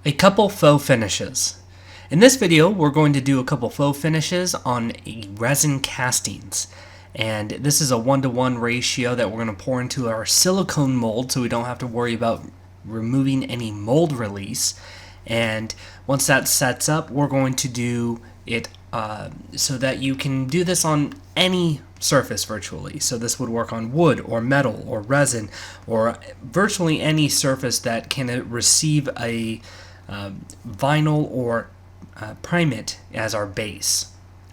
A couple faux finishes. In this video, we're going to do a couple faux finishes on resin castings. And this is a 1-to-1 ratio that we're going to pour into our silicone mold so we don't have to worry about removing any mold release. And once that sets up, we're going to do it so that you can do this on any surface virtually. So this would work on wood or metal or resin or virtually any surface that can receive a vinyl or primate as our base.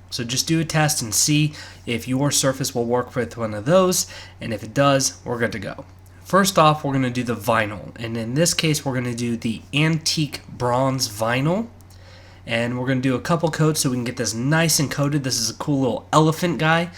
So just do a test and see if your surface will work with one of those, and if it does, we're good to go. First off, we're going to do the vinyl, and in this case we're going to do the antique bronze vinyl, and we're going to do a couple coats so we can get this nice and coated. This is a cool little elephant guy,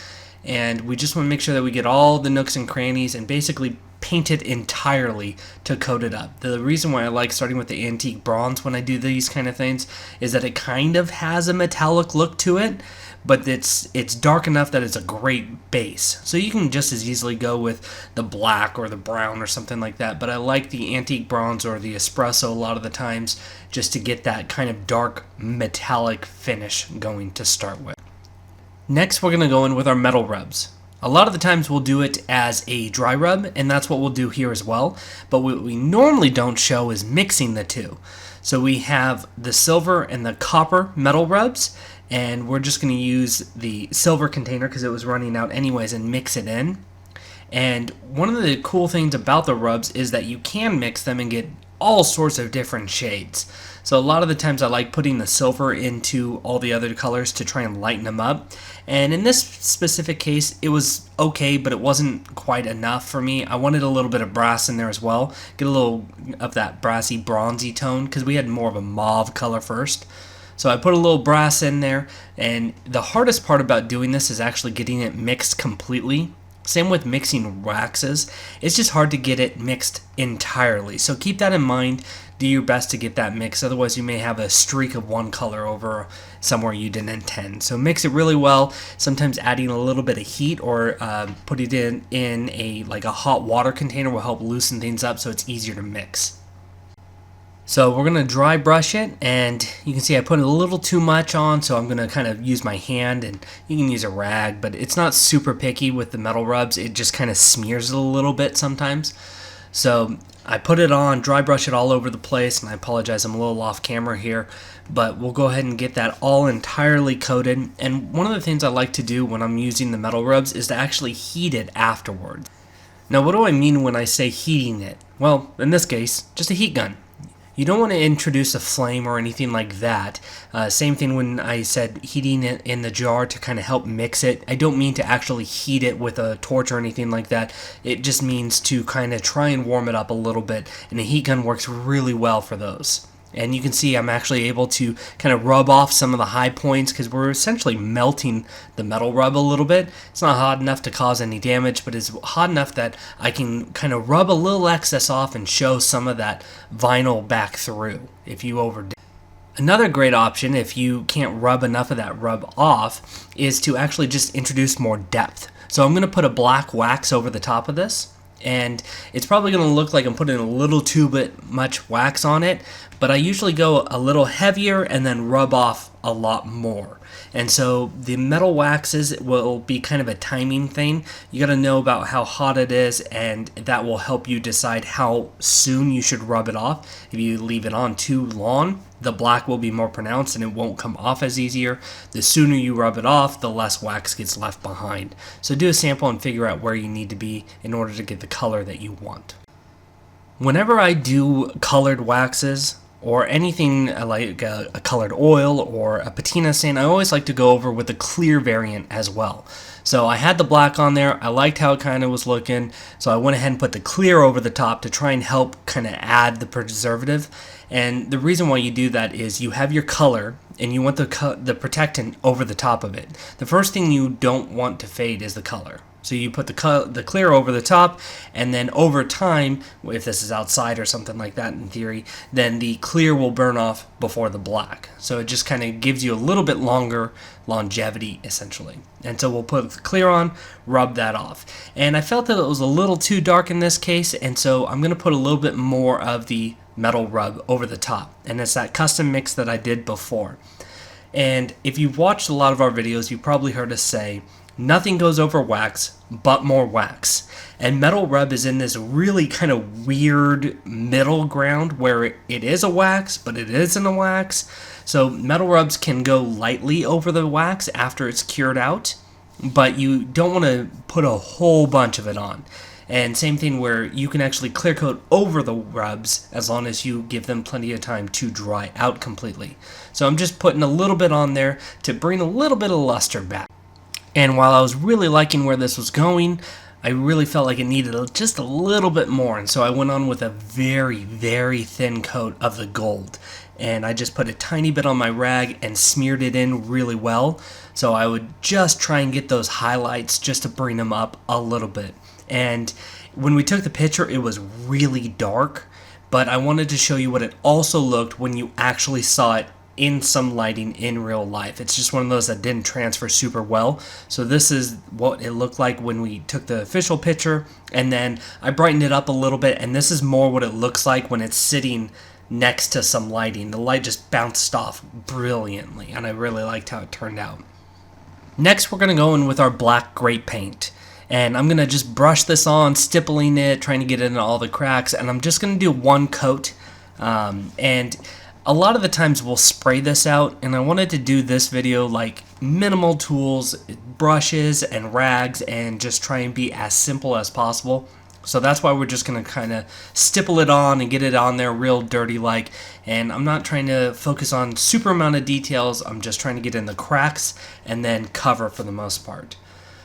and we just want to make sure that we get all the nooks and crannies and basically paint it entirely to coat it up. The reason why I like starting with the antique bronze when I do these kind of things is that it kind of has a metallic look to it, but it's dark enough that it's a great base. So you can just as easily go with the black or the brown or something like that, but I like the antique bronze or the espresso a lot of the times just to get that kind of dark metallic finish going to start with. Next, we're going to go in with our metal rubs. A lot of the times we'll do it as a dry rub, and that's what we'll do here as well. But what we normally don't show is mixing the two. So we have the silver and the copper metal rubs, and we're just going to use the silver container because it was running out anyways and mix it in. And one of the cool things about the rubs is that you can mix them and get all sorts of different shades. So a lot of the times I like putting the silver into all the other colors to try and lighten them up. And in this specific case, it was okay, but it wasn't quite enough for me. I wanted a little bit of brass in there as well. Get a little of that brassy, bronzy tone because we had more of a mauve color first. So I put a little brass in there, and the hardest part about doing this is actually getting it mixed completely. Same with mixing waxes. It's just hard to get it mixed entirely. So keep that in mind. Do your best to get that mix. Otherwise, you may have a streak of one color over somewhere you didn't intend. So mix it really well. Sometimes adding a little bit of heat or put it in a hot water container will help loosen things up so it's easier to mix. So we're going to dry brush it, and you can see I put a little too much on, so I'm going to kind of use my hand, and you can use a rag, but it's not super picky with the metal rubs. It just kind of smears it a little bit sometimes. So I put it on, dry brush it all over the place, and I apologize, I'm a little off camera here, but we'll go ahead and get that all entirely coated. And one of the things I like to do when I'm using the metal rubs is to actually heat it afterwards. Now, what do I mean when I say heating it? Well, in this case, just a heat gun. You don't want to introduce a flame or anything like that. Same thing when I said heating it in the jar to kind of help mix it. I don't mean to actually heat it with a torch or anything like that. It just means to kind of try and warm it up a little bit, and a heat gun works really well for those. And you can see I'm actually able to kind of rub off some of the high points because we're essentially melting the metal rub a little bit. It's not hot enough to cause any damage, but it's hot enough that I can kind of rub a little excess off and show some of that vinyl back through if you overdo it. Another great option, if you can't rub enough of that rub off, is to actually just introduce more depth. So I'm going to put a black wax over the top of this. And it's probably going to look like I'm putting a little too much wax on it, but I usually go a little heavier and then rub off a lot more. And so the metal waxes will be kind of a timing thing. You got to know about how hot it is, and that will help you decide how soon you should rub it off. If you leave it on too long, the black will be more pronounced and it won't come off as easier. The sooner you rub it off, the less wax gets left behind. So do a sample and figure out where you need to be in order to get the color that you want. Whenever I do colored waxes, or anything like a colored oil or a patina stain, I always like to go over with a clear variant as well. So I had the black on there, I liked how it kind of was looking, so I went ahead and put the clear over the top to try and help kind of add the preservative. And the reason why you do that is you have your color, and you want the protectant over the top of it. The first thing you don't want to fade is the color. So you put the clear over the top, and then over time, if this is outside or something like that in theory, then the clear will burn off before the black. So it just kind of gives you a little bit longer longevity, essentially. And so we'll put the clear on, rub that off. And I felt that it was a little too dark in this case, and so I'm going to put a little bit more of the metal rub over the top, and it's that custom mix that I did before. And if you've watched a lot of our videos, you've probably heard us say, nothing goes over wax but more wax. And metal rub is in this really kind of weird middle ground where it is a wax, but it isn't a wax. So metal rubs can go lightly over the wax after it's cured out, but you don't want to put a whole bunch of it on. And same thing where you can actually clear coat over the rubs as long as you give them plenty of time to dry out completely. So I'm just putting a little bit on there to bring a little bit of luster back. And while I was really liking where this was going, I really felt like it needed just a little bit more. And so I went on with a very, very thin coat of the gold. And I just put a tiny bit on my rag and smeared it in really well. So I would just try and get those highlights just to bring them up a little bit. And when we took the picture, it was really dark, but I wanted to show you what it also looked when you actually saw it in some lighting in real life. It's just one of those that didn't transfer super well. So this is what it looked like when we took the official picture, and then I brightened it up a little bit, and this is more what it looks like when it's sitting next to some lighting. The light just bounced off brilliantly, and I really liked how it turned out. Next, we're going to go in with our black grape paint. And I'm going to just brush this on, stippling it, trying to get it into all the cracks. And I'm just going to do one coat. And a lot of the times we'll spray this out. And I wanted to do this video like minimal tools, brushes and rags, and just try and be as simple as possible. So that's why we're just going to kind of stipple it on and get it on there real dirty like. And I'm not trying to focus on super amount of details. I'm just trying to get in the cracks and then cover for the most part.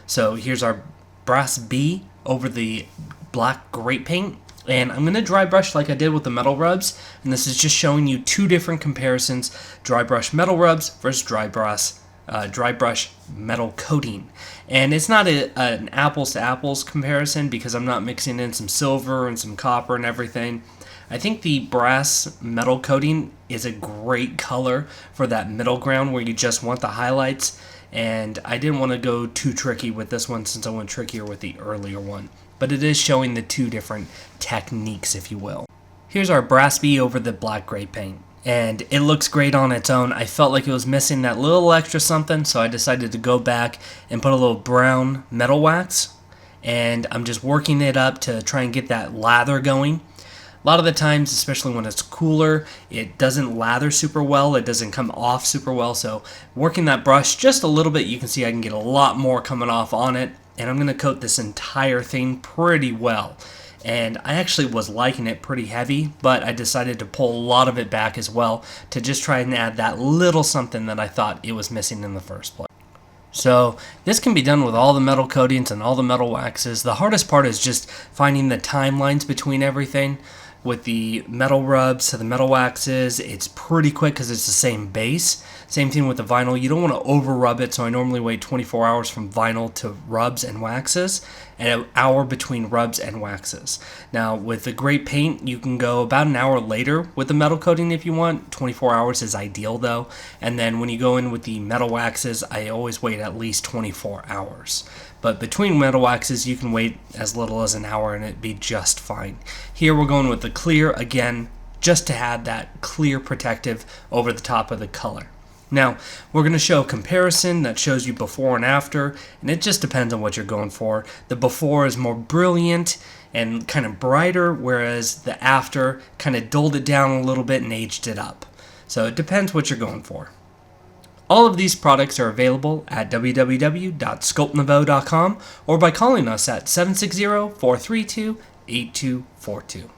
So here's our brass B over the black grape paint, and I'm going to dry brush like I did with the metal rubs, and this is just showing you two different comparisons: dry brush metal rubs versus dry brush metal coating. And it's not an apples to apples comparison because I'm not mixing in some silver and some copper and everything. I think the brass metal coating is a great color for that middle ground where you just want the highlights. And I didn't want to go too tricky with this one since I went trickier with the earlier one. But it is showing the two different techniques, if you will. Here's our brass B over the black grape paint. And it looks great on its own. I felt like it was missing that little extra something, so I decided to go back and put a little brown metal wax. And I'm just working it up to try and get that lather going. A lot of the times, especially when it's cooler, it doesn't lather super well, it doesn't come off super well, so working that brush just a little bit, you can see I can get a lot more coming off on it, and I'm going to coat this entire thing pretty well. And I actually was liking it pretty heavy, but I decided to pull a lot of it back as well to just try and add that little something that I thought it was missing in the first place. So this can be done with all the metal coatings and all the metal waxes. The hardest part is just finding the timelines between everything. With the metal rubs to the metal waxes, it's pretty quick because it's the same base. Same thing with the vinyl. You don't want to over rub it, so I normally wait 24 hours from vinyl to rubs and waxes, and an hour between rubs and waxes. Now with the grape paint, you can go about an hour later with the metal coating if you want. 24 hours is ideal though. And then when you go in with the metal waxes, I always wait at least 24 hours. But between metal waxes, you can wait as little as an hour and it'd be just fine. Here we're going with the clear, again, just to add that clear protective over the top of the color. Now, we're going to show a comparison that shows you before and after, and it just depends on what you're going for. The before is more brilliant and kind of brighter, whereas the after kind of dulled it down a little bit and aged it up. So it depends what you're going for. All of these products are available at www.sculptnouveau.com or by calling us at 760-432-8242.